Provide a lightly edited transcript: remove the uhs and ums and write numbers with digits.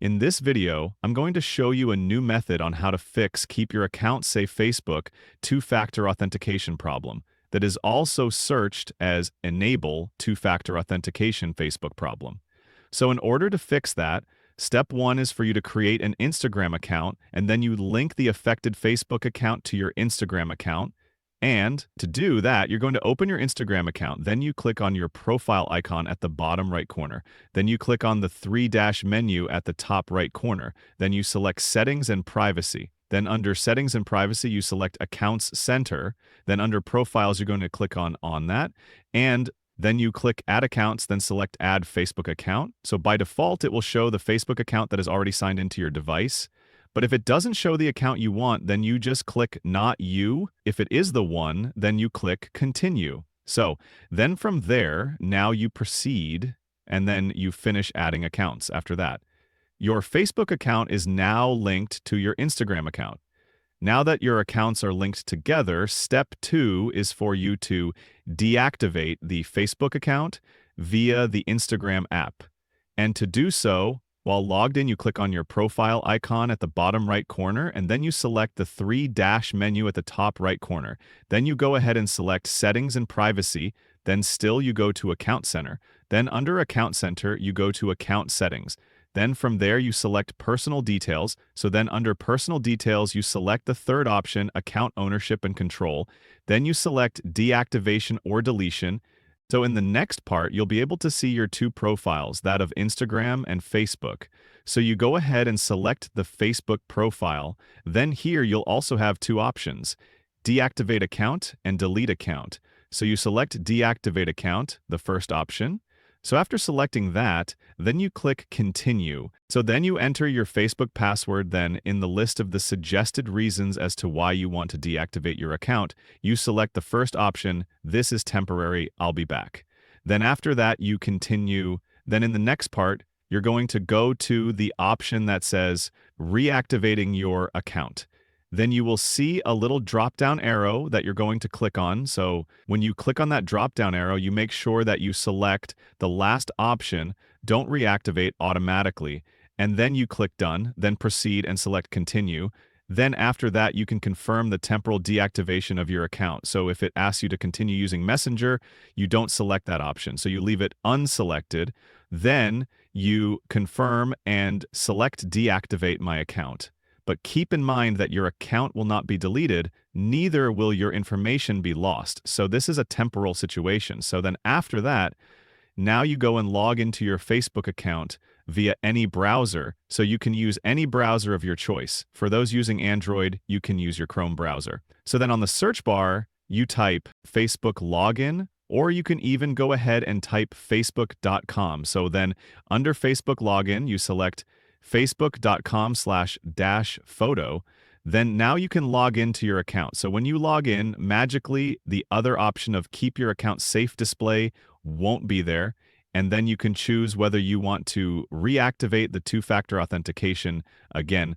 In this video, I'm going to show you a new method on how to fix Keep Your Account Safe Facebook two-factor authentication problem that is also searched as Enable Two-Factor Authentication Facebook problem. So in order to fix that, step one is for you to create an Instagram account, and then you link the affected Facebook account to your Instagram account. And to do that, you're going to open your Instagram account. Then you click on your profile icon at the bottom right corner. Then you click on the three-dash menu at the top right corner. Then you select Settings and Privacy. Then under Settings and Privacy, you select Accounts Center. Then under Profiles, you're going to click on that. And then you click Add Accounts, then select Add Facebook Account. So by default, it will show the Facebook account that is already signed into your device. But if it doesn't show the account you want, then you just click Not You. If it is the one, then you click Continue. So then from there, now you proceed, and then you finish adding accounts after that. Your Facebook account is now linked to your Instagram account. Now that your accounts are linked together, step two is for you to deactivate the Facebook account via the Instagram app. And to do so, while logged in, you click on your profile icon at the bottom right corner, and then you select the three-dash menu at the top right corner. Then you go ahead and select Settings and Privacy. Then still you go to Account Center. Then under Account Center, you go to Account Settings. Then from there, you select Personal Details. So then under Personal Details, you select the third option, Account Ownership and Control. Then you select Deactivation or Deletion. So in the next part, you'll be able to see your two profiles, that of Instagram and Facebook. So you go ahead and select the Facebook profile. Then here you'll also have two options, Deactivate Account and Delete Account. So you select Deactivate Account, the first option. So after selecting that, then you click Continue. So then you enter your Facebook password. Then in the list of the suggested reasons as to why you want to deactivate your account, you select the first option, This is temporary, I'll be back. Then after that, you continue. Then in the next part, you're going to go to the option that says Reactivating your account. Then you will see a little drop-down arrow that you're going to click on. So when you click on that drop-down arrow, you make sure that you select the last option, Don't Reactivate Automatically, and then you click Done, then Proceed and select Continue. Then after that, you can confirm the temporal deactivation of your account. So if it asks you to continue using Messenger, you don't select that option. So you leave it unselected. Then you confirm and select Deactivate My Account. But keep in mind that your account will not be deleted, neither will your information be lost. So this is a temporal situation. So then after that, now you go and log into your Facebook account via any browser. So you can use any browser of your choice. For those using Android, you can use your Chrome browser. So then on the search bar, you type Facebook login, or you can even go ahead and type facebook.com. So then under Facebook login, you select facebook.com/-photo, then now you can log into your account. So when you log in, magically, the other option of Keep Your Account Safe display won't be there. And then you can choose whether you want to reactivate the two-factor authentication again